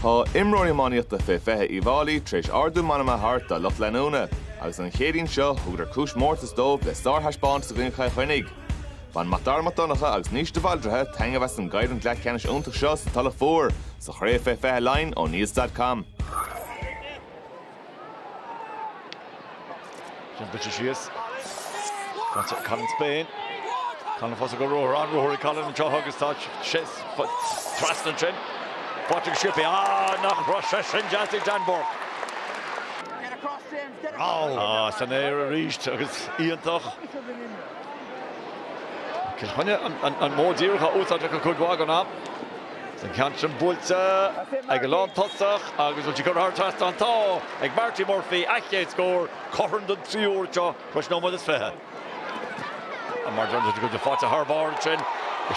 Tá imróíománaíochta fé fethe i Fhailí tríd ardú manama thart a Loch Leanúna, agus an chéadín seo thugtar cúis mórtas dómh le starthaisbáint sa gcuine Chainnigh. Ban matarmat donacha agus níos de bhaldrathe teanga bheits an gaiid an gleadceannis iontach seo sa tala fór sa chréir fé fethe lein ó níos.com. Sin bit síos. Colin Spain. Colin fós go roir an roirí Colin an teoth agus tá sis trasna sin. Patrick Shippey, nach Rosh sin Jantic Danborg. San éir a ríist agus íontach. Cilchonne an mór dírecha úsáid go chuidhág an am. San ceantin búilte ag go lán tosach agus bhil gur thart antá ag Marty Murphy achéad scór corran don tríúir seo chus nómad is fethe. An mar dúirt go de fáte Harbáir sin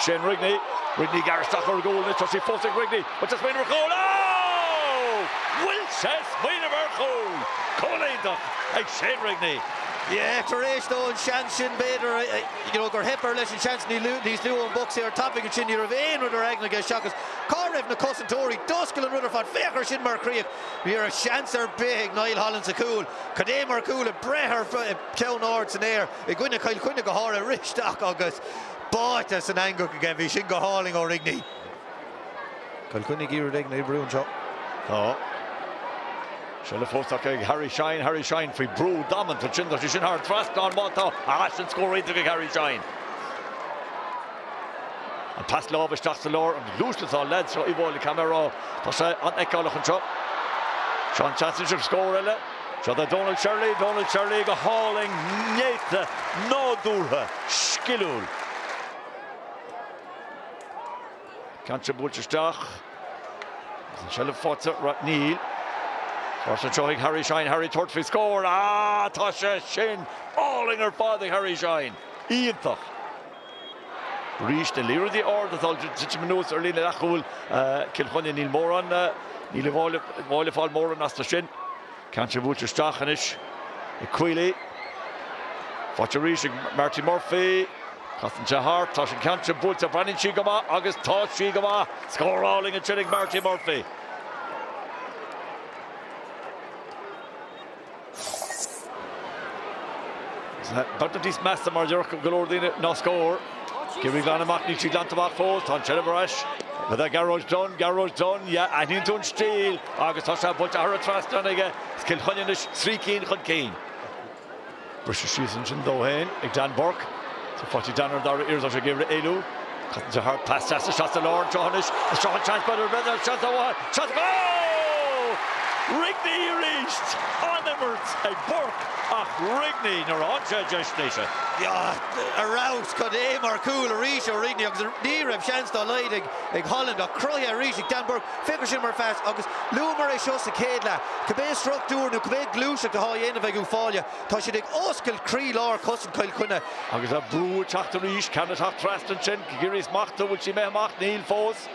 Shane Rigney. Rigney garstach ar gól nit sí fósig Rigney, but just winner goal. Oh! Wilches winner goal. Colédach ag Shane Rigney. Yeah, taréis nó an sean sin beidir gur hipper leis an sean níos luú an box ar tapping an sin ní ra bhéin rud ar agna gus seachas Craobh na cosantóirí doscail an rudar fad féchar sin mar Craobh ní ar a seans ar big Niall Holland sa cúil cadé mar cúil a brethar ceann áard san air I gcuine cail chuine go háir a risteach agus báite san angach again bhí sin go háling ó Rigney. Cail chuine gír Rigney brún seo. Shall fóstach ag Harry Shine faoi brú damant a sin sin thar trast gan mátá a sin scóir ag Harry Shine. An pas láb isteach sa lár an lúslatá led seo I bháil camera tá sé an eicáilach an seo. Sean Chancellor scór eile. Seo Donald Shirley go háling néite nádúrtha skillúil. Cante búlteisteach. Shall fóta Neil. Orsa showing Harry Shine, Harry Tortfi score. Tá sé sin alling ar fád Harry Shine. Íontach. Ríis de líir the order tá tiite minús ar lína achúil Cilchonne níl mór an níl bháile fáil mór an asta sin. Cante búlteisteach anis I Cuilí. Fáte ríis Marty Murphy. Cathan Jahar, tá sin cante búlte Brennan sí go má agus tá sí go má. Score alling an sin Marty Murphy. But this master mar Jurk Galordine no score. Giving Glan Macni to Glan Tabak Falls, Ton Chelabarash. But that garage done, yeah, I need to steal. August Hosha put a trust on again. Skill Honeynish, 3 keen, Keen. British season in Dohen, Dan Burke. So 40 Danner, their ears of Shagir Elu. Cut to her pass, that's the shot to Lord Johnish. A shot chance, but a better shot to one. Shot goal! Rigney reached on the a Burke. Rigney nor onse just nisa. Yeah, arouse could aim or cool a reach or Rigney agus near him chance to light ag Holland or Croy a reach ag Danburg figure shimmer fast agus Loomer is just a Kedla Cabe struck door no Cabe gluúach to high end of ag Fhailí tá sé ag oscail crí lár cosan cail chunne agus a brú teach to reach can it have trastan chin Giris machta which she may macht Neil Fós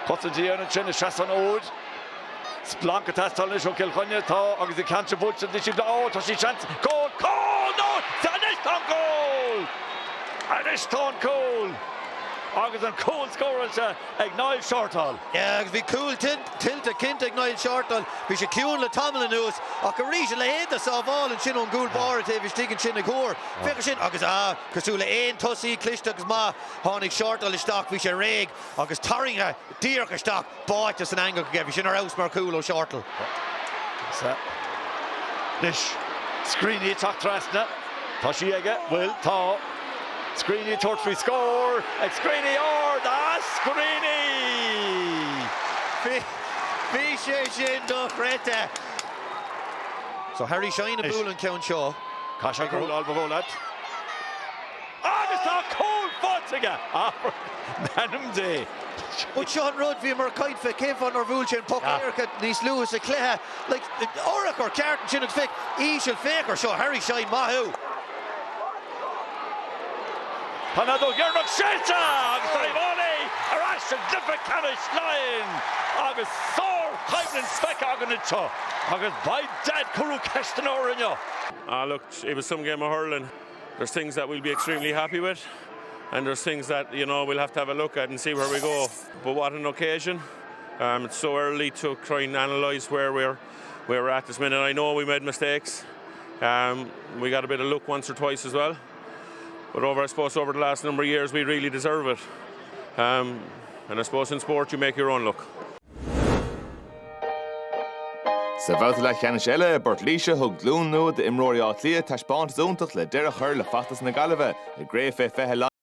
cosan díana an chin is chasan ode Splanka tastal is ook Cilchonne tá agus the cancha butch and this tá sí chance goal no and it's goal agus an cool scorer ag Niall Shortall. Yeah, agus bhí cool tilt a cint ag Niall Shortall bhí sé ciún le tamla nús ach a ríis le héad a sábháil an sin ón gúil bar a bhí stigin sin ag chóir fichar sin agus cosú le éon tosaí cliste agus má tháinig Shortall isteach bhí sé réig agus taringa díreach isteach báite san angach go bhí sin ar aus mar cool ó Shortall. Nis scríní teach trasna tá sí aige bhfuil tá Screeny Tortfi score, Screeny or Screeny! Fish do Creta. So Harry Shine a bull and Count Shaw. Kasha Goal Albavolat. Just a cold foot again. Manum Day. But Sean Rudd vi mar kite for Kevin or Vulcan Puck Erica Nice Lewis a Clare like Oric or Carton Chin Fick Eashel Faker so Harry Shine Mahu. Panado Gernot Shelta, agus Iomána, Arash and Different Canish Lion, agus Thor, Hyman Speck Aganitcho, agus by Dad Kuru Kestanorinyo. Look, it was some game of hurling. There's things that we'll be extremely happy with, and there's things that, you know, we'll have to have a look at and see where we go. But what an occasion. It's so early to try and analyse where we're at this minute. I know we made mistakes. We got a bit of luck once or twice as well. But I suppose over the last number of years, we really deserve it. And I suppose in sport, you make your own luck. Sa bhilta le cheannis eile, burt líse thug glún nua de imróí áit lia taispáint zúntaach le deireadh chur le feachtas na Gaillimhe, i gréibh fé fethe